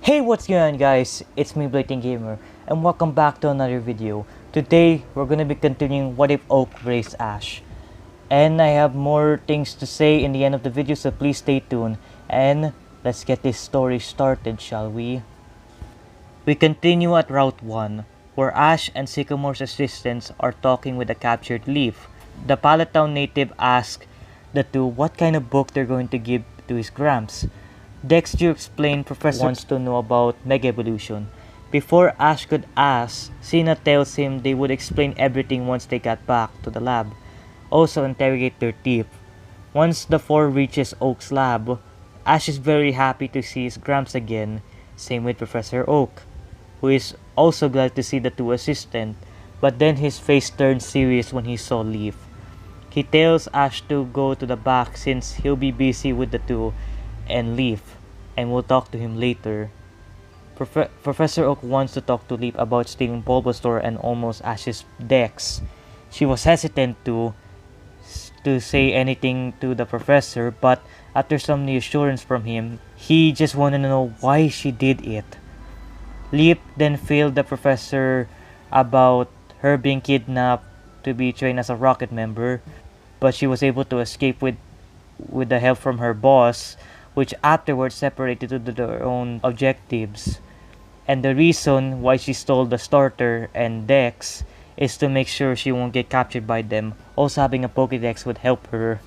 Hey, what's going on guys? It's me Blating Gamer and welcome back to another video. Today we're gonna be continuing What If Oak Raised Ash. And I have more things to say in the end of the video, so please stay tuned and let's get this story started, shall we? We continue at Route 1, where Ash and Sycamore's assistants are talking with a captured Leaf. The Pallet Town native asks the two what kind of book they're going to give to his Gramps. Dexter explained Professor wants to know about Mega Evolution. Before Ash could ask, Sina tells him they would explain everything once they got back to the lab. Also interrogate their thief. Once the four reaches Oak's lab, Ash is very happy to see his Gramps again, same with Professor Oak, who is also glad to see the two assistants, but then his face turned serious when he saw Leaf. He tells Ash to go to the back since he'll be busy with the two and Leaf, and we'll talk to him later. Professor Oak wants to talk to Leaf about stealing Bulbasaur and almost Ash's Dex. She was hesitant to say anything to the professor, but after some reassurance from him, he just wanted to know why she did it. Leaf then filled the professor about her being kidnapped to be trained as a rocket member, but she was able to escape with the help from her boss, which afterwards separated to their own objectives. And the reason why she stole the starter and Dex is to make sure she won't get captured by them. Also having a Pokédex would help her.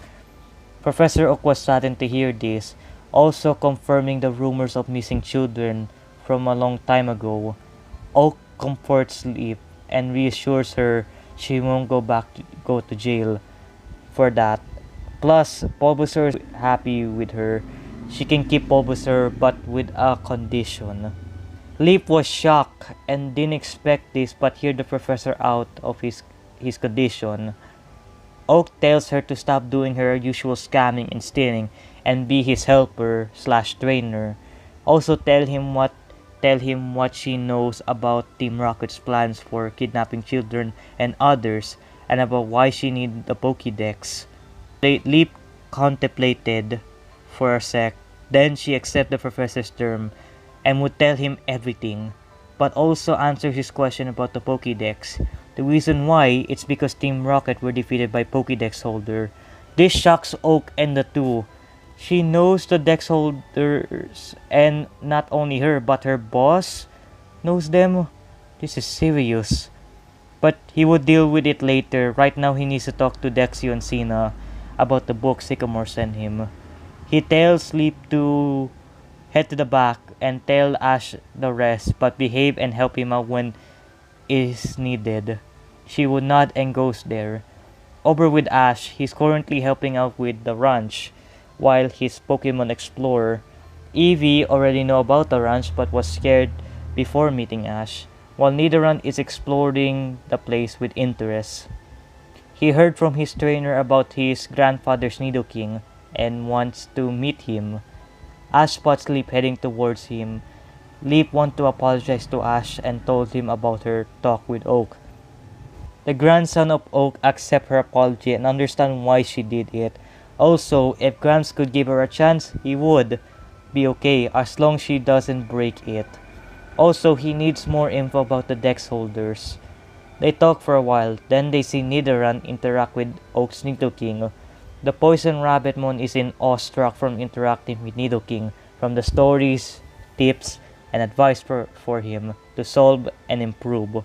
Professor Oak was saddened to hear this, also confirming the rumors of missing children from a long time ago. Oak comforts Leaf and reassures her she won't go to jail for that. Plus, Bulbasaur is happy with her. She can keep Bulbasaur but with a condition. Leaf was shocked and didn't expect this but heard the professor out of his condition. Oak tells her to stop doing her usual scamming and stealing and be his helper / trainer. Also tell him what she knows about Team Rocket's plans for kidnapping children and others, and about why she needs the Pokédex. Leaf contemplated for a sec, then she accepted the professor's term and would tell him everything, but also answer his question about the Pokédex. The reason why, it's because Team Rocket were defeated by Pokédex holder. This shocks Oak and the two. She knows the Dex holders, and not only her but her boss knows them. This is serious. But he would deal with it later. Right now he needs to talk to Dexio and Sina about the book Sycamore sent him. He tells Leaf to head to the back and tell Ash the rest, but behave and help him out when is needed. She would nod and goes there. Over with Ash, he's currently helping out with the ranch, while his Pokemon Explorer. Eevee already know about the ranch but was scared before meeting Ash, while Nidoran is exploring the place with interest. He heard from his trainer about his grandfather's Nidoking and wants to meet him. Ash spots Leaf heading towards him. Leaf wants to apologize to Ash and told him about her talk with Oak. The grandson of Oak accepts her apology and understands why she did it. Also, if Gramps could give her a chance, he would be okay as long as she doesn't break it. Also, he needs more info about the Dex holders. They talk for a while, then they see Nidoran interact with Oak's Nidoking. The poison rabbit moon is in awestruck from interacting with Nidoking, from the stories, tips, and advice for him to solve and improve.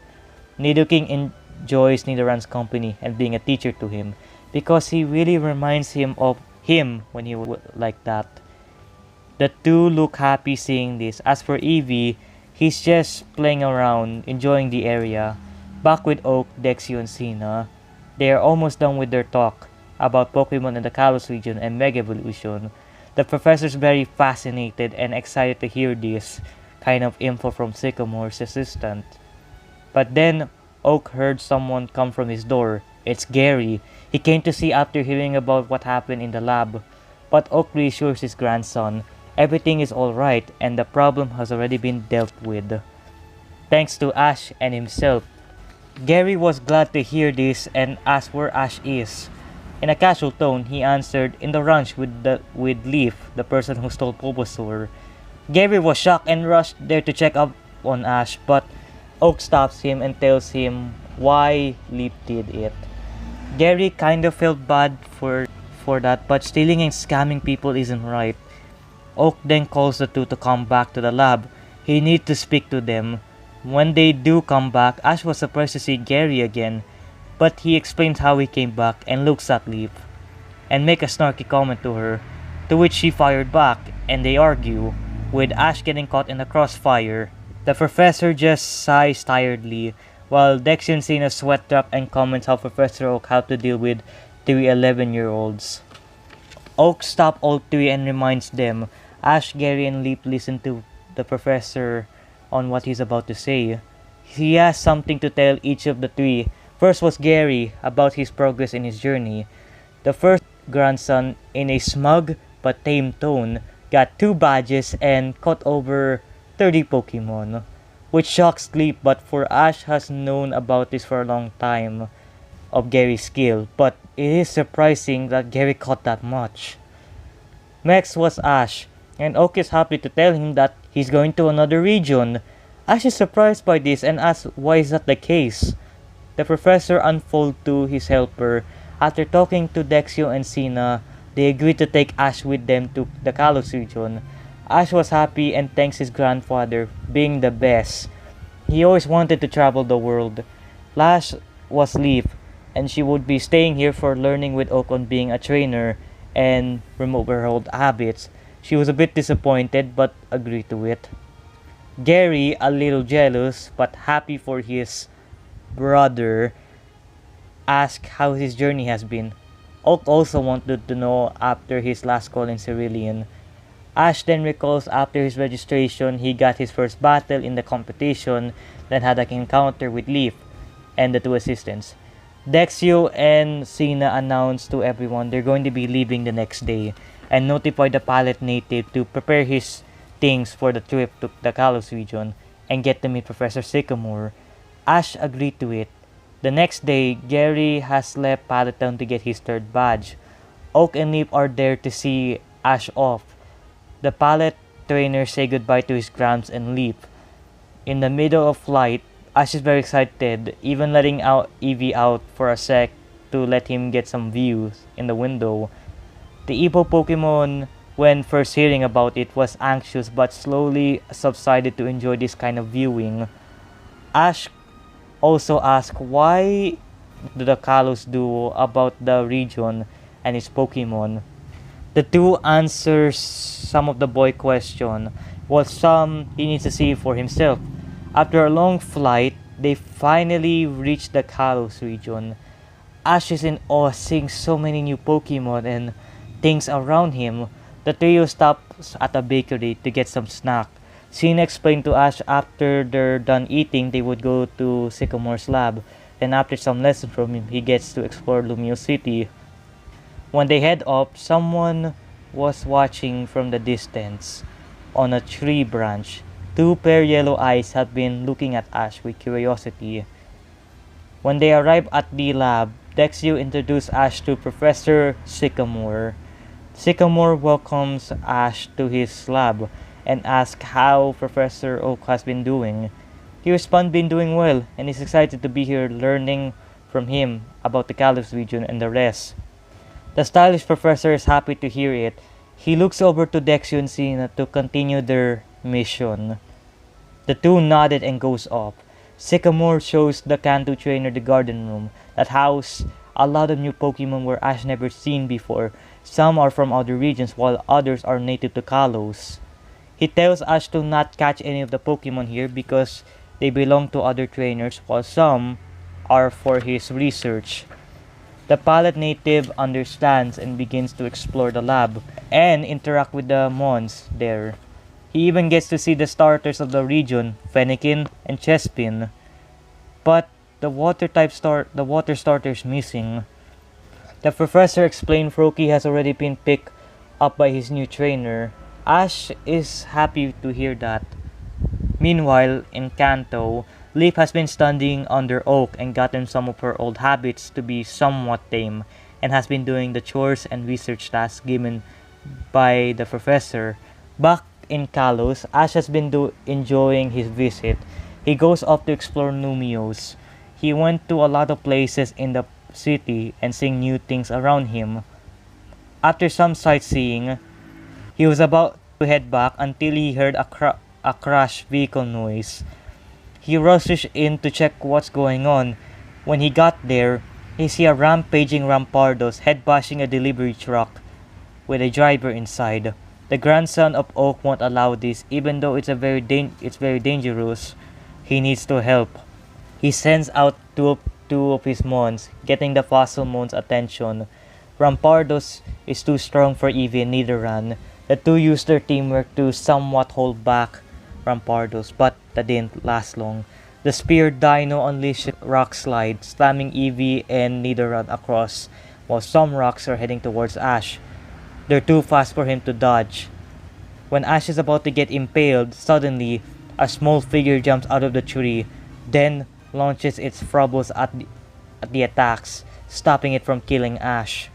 Nidoking enjoys Nidoran's company and being a teacher to him, because he really reminds him of him when he was like that. The two look happy seeing this. As for Eevee, he's just playing around, enjoying the area. Back with Oak, Dexio, and Sina, they are almost done with their talk about Pokemon in the Kalos region and Mega Evolution. The professor's very fascinated and excited to hear this kind of info from Sycamore's assistant. But then, Oak heard someone come from his door. It's Gary. He came to see after hearing about what happened in the lab. But Oak reassures his grandson everything is alright and the problem has already been dealt with, thanks to Ash and himself. Gary was glad to hear this and asked where Ash is. In a casual tone, he answered, "In the ranch with Leaf, the person who stole Bulbasaur." Gary was shocked and rushed there to check up on Ash, but Oak stops him and tells him why Leap did it. Gary kind of felt bad for that, but stealing and scamming people isn't right. Oak then calls the two to come back to the lab. He needs to speak to them. When they do come back, Ash was surprised to see Gary again, but he explains how he came back and looks at Leap and make a snarky comment to her, to which she fired back, and they argue, with Ash getting caught in the crossfire. The professor just sighs tiredly, while Dexter and Cena sweat drop and comments how Professor Oak had to deal with 3 11-year-olds. Oak stops all three and reminds them. Ash, Gary, and Leap listen to the professor on what he's about to say. He has something to tell each of the three. First was Gary, about his progress in his journey. The first grandson, in a smug but tame tone, got 2 badges and caught over 30 Pokemon, which shocks Leap, but for Ash has known about this for a long time of Gary's skill, but it is surprising that Gary caught that much. Next was Ash, and Oak is happy to tell him that he's going to another region. Ash is surprised by this and asks why is that the case. The professor unfolds to his helper. After talking to Dexio and Cena, they agreed to take Ash with them to the Kalos region. Ash was happy and thanks his grandfather, being the best. He always wanted to travel the world. Last was Leaf, and she would be staying here for learning with Oak on being a trainer and remove her old habits. She was a bit disappointed but agreed to it. Gary, a little jealous but happy for his brother, asked how his journey has been. Oak also wanted to know after his last call in Cerulean. Ash then recalls after his registration he got his first battle in the competition, then had an encounter with Leaf and the 2 assistants. Dexio and Cena announced to everyone they're going to be leaving the next day and notified the pallet native to prepare his things for the trip to the Kalos region and get to meet Professor Sycamore. Ash agreed to it. The next day, Gary has left Pallet Town to get his 3rd badge. Oak and Leap are there to see Ash off. The Pallet trainers say goodbye to his Gramps and Leap. In the middle of flight, Ash is very excited, even letting out Eevee out for a sec to let him get some views in the window. The Evo Pokemon, when first hearing about it, was anxious but slowly subsided to enjoy this kind of viewing. Ash also asked why do the Kalos do about the region and its Pokemon. The 2 answers some of the boy question, while some he needs to see for himself. After a long flight, they finally reach the Kalos region. Ash is in awe seeing so many new Pokemon and things around him. The trio stops at a bakery to get some snack. Cena explained to Ash after they're done eating they would go to Sycamore's lab. Then after some lessons from him, he gets to explore Lumio City. When they head up, someone was watching from the distance on a tree branch. 2 pair yellow eyes have been looking at Ash with curiosity. When they arrive at the lab, Dexio introduced Ash to Professor Sycamore. Sycamore welcomes Ash to his lab and asks how Professor Oak has been doing. He responds been doing well and is excited to be here learning from him about the Kalos region and the rest. The stylish professor is happy to hear it. He looks over to Dexio and Cena to continue their mission. The 2 nodded and goes off. Sycamore shows the Kanto trainer the garden room that house a lot of new Pokemon where Ash never seen before. Some are from other regions while others are native to Kalos. He tells Ash to not catch any of the Pokemon here because they belong to other trainers while some are for his research. The Pallet native understands and begins to explore the lab and interact with the Mons there. He even gets to see the starters of the region, Fennekin and Chespin. But the water starter is missing. The professor explained Froakie has already been picked up by his new trainer. Ash is happy to hear that. Meanwhile, in Kanto, Leaf has been studying under Oak and gotten some of her old habits to be somewhat tame and has been doing the chores and research tasks given by the professor. Back in Kalos, Ash has been enjoying his visit. He goes off to explore Numios. He went to a lot of places in the city and seeing new things around him. After some sightseeing, he was about to head back until he heard a crash vehicle noise. He rushes in to check what's going on. When he got there, he see a rampaging Rampardos head-bashing a delivery truck with a driver inside. The grandson of Oak won't allow this, even though it's very dangerous. He needs to help. He sends out two of his mons, getting the fossil mons' attention. Rampardos is too strong for Evie and Nidoran. The two used their teamwork to somewhat hold back Rampardos, but that didn't last long. The Spear Dino unleashed a rock slide, slamming Evie and Nidoran across, while some rocks are heading towards Ash. They're too fast for him to dodge. When Ash is about to get impaled, suddenly, a small figure jumps out of the tree, then launches its Frobbles at the attacks, stopping it from killing Ash.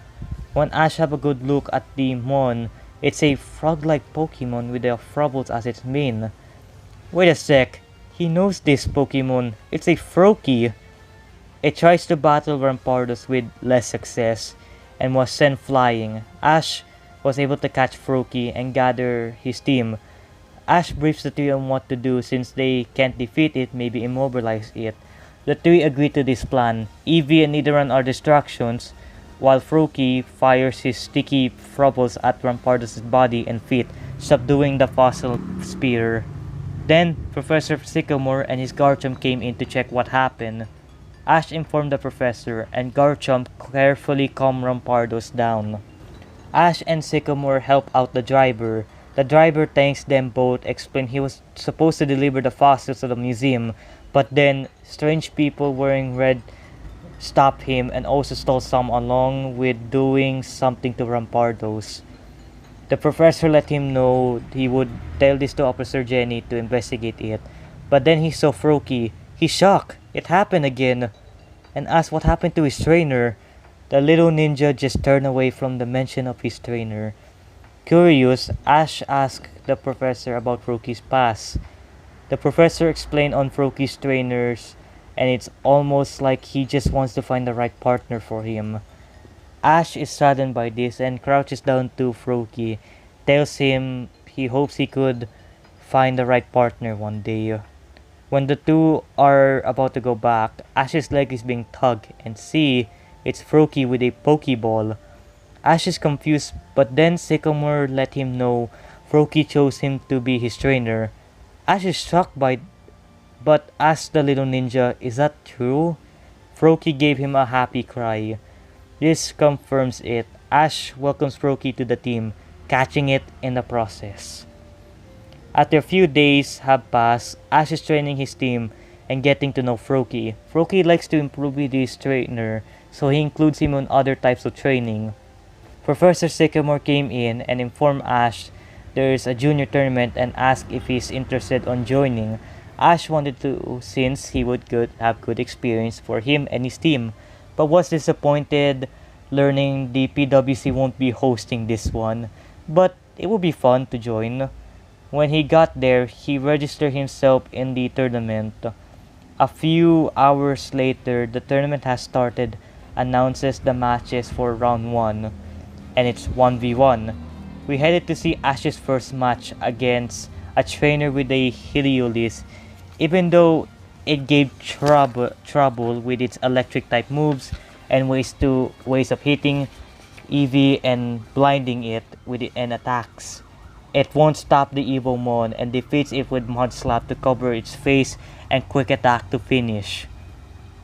When Ash have a good look at the Mon, it's a frog-like Pokemon with the Frobbles as its main. Wait a sec, he knows this Pokemon, it's a Froakie. It tries to battle Rampardos with less success, and was sent flying. Ash was able to catch Froakie and gather his team. Ash briefs the three on what to do since they can't defeat it, maybe immobilize it. The three agree to this plan. Eevee and Nidoran are distractions, while Froakie fires his sticky Frobbles at Rampardos' body and feet, subduing the fossil spear. Then, Professor Sycamore and his Garchomp came in to check what happened. Ash informed the professor, and Garchomp carefully calmed Rampardos down. Ash and Sycamore help out the driver. The driver thanks them both, explained he was supposed to deliver the fossils to the museum, but then strange people wearing red stopped him and also stole some along with doing something to Rampardos. The professor let him know he would tell this to Officer Jenny to investigate it, but then he saw Froakie. He's shocked. It happened again, and asked what happened to his trainer. The little ninja just turned away from the mention of his trainer. Curious, Ash asked the professor about Froakie's past. The professor explained on Froakie's trainers, and it's almost like he just wants to find the right partner for him. Ash is saddened by this and crouches down to Froakie, tells him he hopes he could find the right partner one day. When the two are about to go back, Ash's leg is being tugged and see it's Froakie with a Pokeball. Ash is confused, but then Sycamore let him know Froakie chose him to be his trainer. Ash is shocked but asks the little ninja, is that true? Froakie gave him a happy cry. This confirms it. Ash welcomes Froakie to the team, catching it in the process. After a few days have passed, Ash is training his team and getting to know Froakie. Froakie likes to improve with his trainer, so he includes him on other types of training. Professor Sycamore came in and informed Ash there is a junior tournament and asked if he's interested on joining. Ash wanted to since he would have good experience for him and his team, but was disappointed learning the PWC won't be hosting this one, but it would be fun to join. When he got there, he registered himself in the tournament. A few hours later, the tournament has started, announces the matches for round 1, and it's 1v1. We headed to see Ash's first match against a trainer with a Heliolisk, even though it gave trouble with its electric type moves and ways of hitting Eevee and blinding it with attacks. It won't stop the Evo Mon and defeats it with Mud Slap to cover its face and Quick Attack to finish.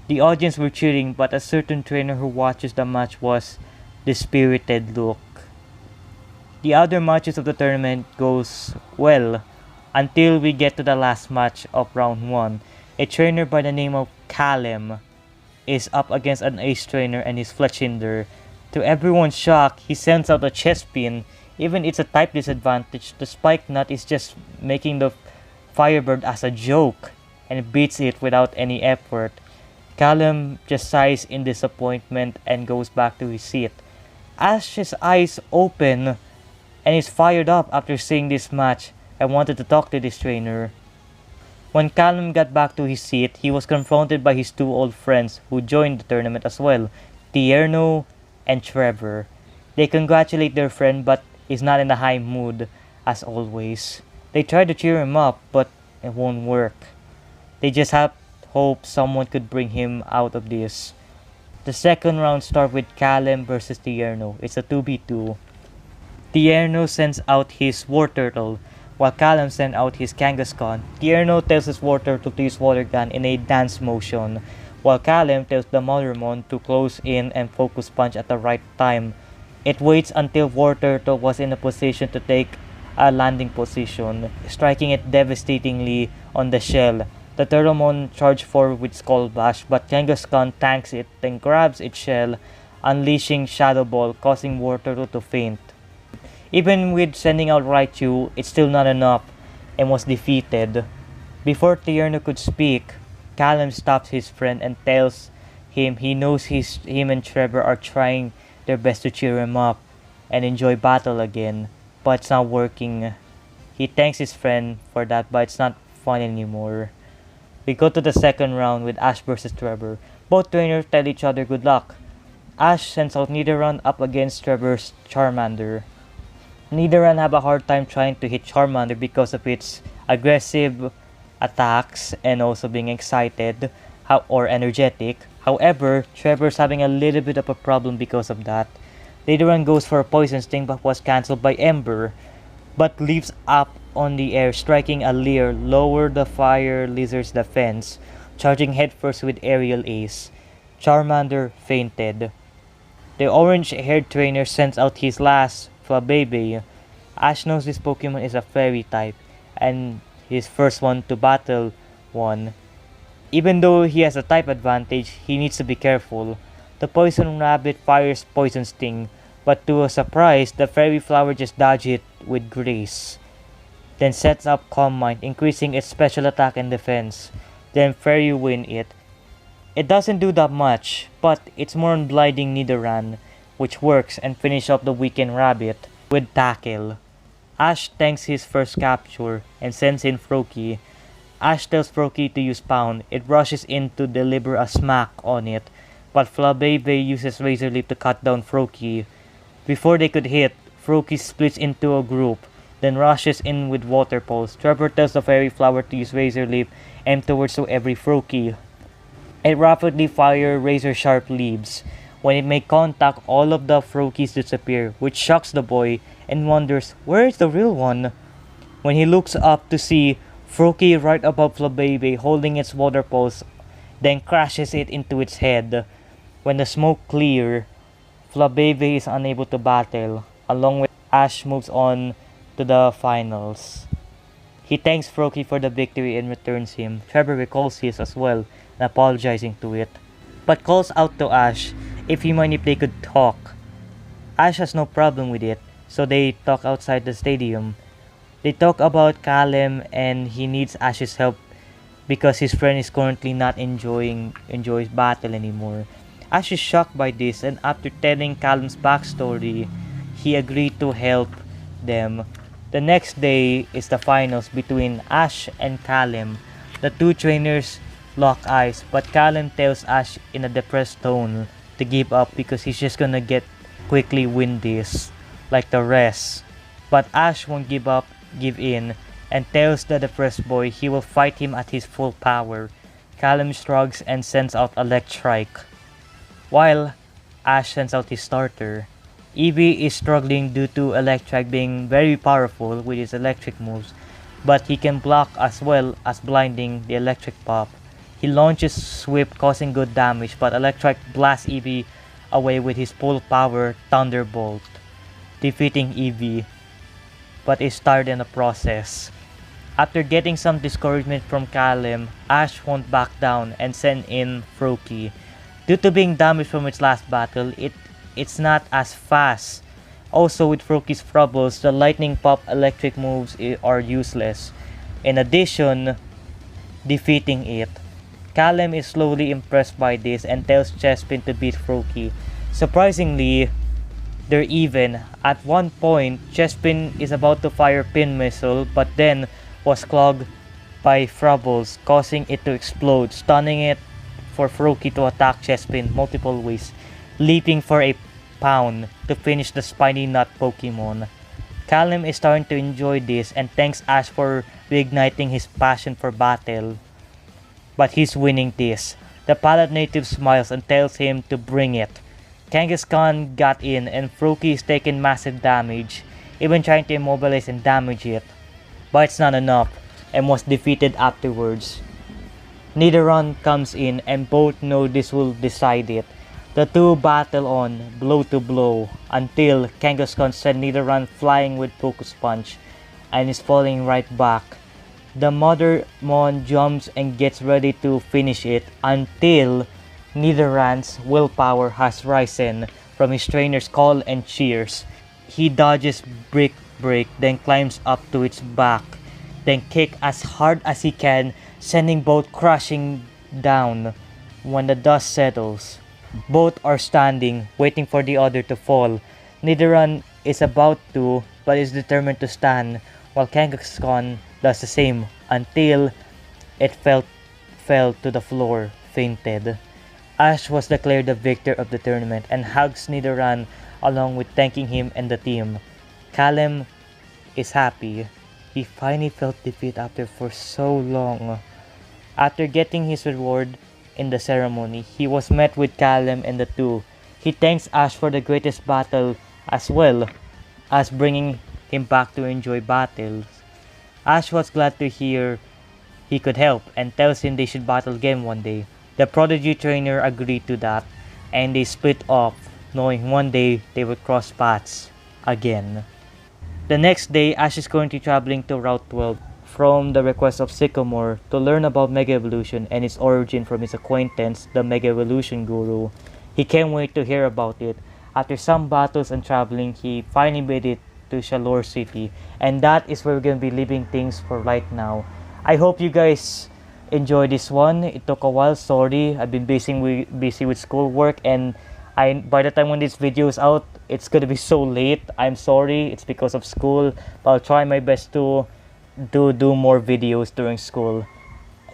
The audience were cheering, but a certain trainer who watches the match was dispirited look. The other matches of the tournament goes well until we get to the last match of round 1. A trainer by the name of Callum is up against an ace trainer and his Fletchinder. To everyone's shock, he sends out a chest pin. Even it's a type disadvantage, the Spike Nut is just making the Firebird as a joke and beats it without any effort. Callum just sighs in disappointment and goes back to his seat. Ash's eyes open and is fired up after seeing this match. and wanted to talk to this trainer. When Callum got back to his seat, he was confronted by his two old friends who joined the tournament as well, Tierno and Trevor. They congratulate their friend but he's not in the high mood as always. They try to cheer him up but it won't work. They just have hope someone could bring him out of this. The second round starts with Callum versus Tierno. It's a 2v2. Tierno sends out his war turtle while Callum sends out his Kangaskhan. Tierno tells his war turtle to use water gun in a dance motion, while Callum tells the Mothermon to close in and focus punch at the right time. It waits until war turtle was in a position to take a landing position, striking it devastatingly on the shell. The Turtlemon charged forward with Skull Bash, but Kangaskhan tanks it, then grabs its shell, unleashing Shadow Ball, causing War Turtle to faint. Even with sending out Raichu, it's still not enough, and was defeated. Before Tierno could speak, Callum stops his friend and tells him he knows him and Trevor are trying their best to cheer him up and enjoy battle again, but it's not working. He thanks his friend for that, but it's not fun anymore. We go to the second round with Ash versus Trevor. Both trainers tell each other good luck. Ash sends out Nidoran up against Trevor's Charmander. Nidoran have a hard time trying to hit Charmander because of its aggressive attacks and also being excited or energetic. However, Trevor's having a little bit of a problem because of that. Nidoran goes for a Poison Sting but was cancelled by Ember, but leaps up on the air, striking a Leer, lower the Fire Lizard's defense, charging headfirst with Aerial Ace. Charmander fainted. The orange-haired trainer sends out his last, Flabebe. Ash knows this Pokemon is a fairy type, and his first one to battle one. Even though he has a type advantage, he needs to be careful. The Poison Rabbit fires Poison Sting, but to a surprise, the Fairy Flower just dodges it with grace. Then sets up Calm Mind, increasing its special attack and defense. Then Fairy Wind it. It doesn't do that much, but it's more on blinding Nidoran, which works, and finish off the weakened Rabbit with Tackle. Ash thanks his first capture and sends in Froakie. Ash tells Froakie to use Pound. It rushes in to deliver a smack on it, but Flabebe uses Razor Leaf to cut down Froakie. Before they could hit, Froakie splits into a group, then rushes in with Water Pulse. Trevor tells the Fairy Flower to use Razor Leaf aimed towards every Froakie. It rapidly fires Razor Sharp Leaves. When it makes contact, all of the Froakies disappear, which shocks the boy and wonders, where is the real one? When he looks up to see Froakie right above Flabebe holding its Water Pulse, then crashes it into its head. When the smoke clears, Flabebe is unable to battle. Along with Ash moves on to the finals. He thanks Froakie for the victory and returns him. Trevor recalls his as well and apologizing to it, but calls out to Ash if he mind if they could talk. Ash has no problem with it, so they talk outside the stadium. They talk about Callum and he needs Ash's help because his friend is currently not enjoys battle anymore. Ash is shocked by this, and after telling Callum's backstory, he agreed to help them. The next day is the finals between Ash and Callum. The two trainers lock eyes, but Callum tells Ash in a depressed tone to give up because he's just gonna quickly win this like the rest. But Ash won't give in, and tells the depressed boy he will fight him at his full power. Callum shrugs and sends out Electrike, while Ash sends out his starter. Eevee is struggling due to Electrike being very powerful with his electric moves, but he can block as well as blinding the electric pop. He launches Swift, causing good damage, but Electrike blasts Eevee away with his full power Thunderbolt, defeating Eevee, but is tired in the process. After getting some discouragement from Callum, Ash won't back down and send in Froakie. Due to being damaged from its last battle, it's not as fast. Also, with Froakie's troubles, the Lightning Pop electric moves are useless. In addition, defeating it. Callum is slowly impressed by this and tells Chespin to beat Froakie. Surprisingly, They're even. At one point, Chespin is about to fire pin missile, but then was clogged by Frubbles, causing it to explode, stunning it for Froakie to attack Chespin multiple ways, leaping for a pound to finish the Spiny Nut Pokemon. Callum is starting to enjoy this and thanks Ash for reigniting his passion for battle. But he's winning this. The pallet native smiles and tells him to bring it. Kangaskhan got in and Froakie is taking massive damage, even trying to immobilize and damage it. But it's not enough and was defeated afterwards. Nidoran comes in and both know this will decide it. The two battle on, blow to blow, until Kangaskhan sends Nidoran flying with Focus Punch and is falling right back. The Mother Mon jumps and gets ready to finish it until Nidoran's willpower has risen from his trainer's call and cheers. He dodges Brick Break, then climbs up to its back, then kick as hard as he can, sending both crashing down. When the dust settles, both are standing, waiting for the other to fall. Nidoran is about to, but is determined to stand, while Kangaskhan does the same until it fell to the floor, fainted. Ash was declared the victor of the tournament and hugs Nidoran along with thanking him and the team. Callum is happy. He finally felt defeat after for so long. After getting his reward in the ceremony, he was met with Callum and the two. He thanks Ash for the greatest battle as well as bringing him back to enjoy battles. Ash was glad to hear he could help and tells him they should battle again one day. The prodigy trainer agreed to that and they split off, knowing one day they would cross paths again. The next day, Ash is going to be traveling to Route 12 from the request of Sycamore to learn about Mega Evolution and its origin from his acquaintance, the Mega Evolution Guru. He can't wait to hear about it. After some battles and traveling, he finally made it to Shalor City, and that is where we're gonna be leaving things for right now. I hope you guys enjoyed this one. It took a while, sorry. I've been busy with schoolwork, and by the time when this video is out, it's gonna be so late. I'm sorry, it's because of school, but I'll try my best to do more videos during school.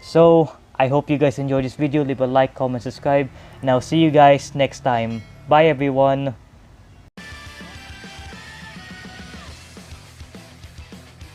So I hope you guys enjoyed this video. Leave a like, comment, subscribe, and I'll see you guys next time. Bye everyone.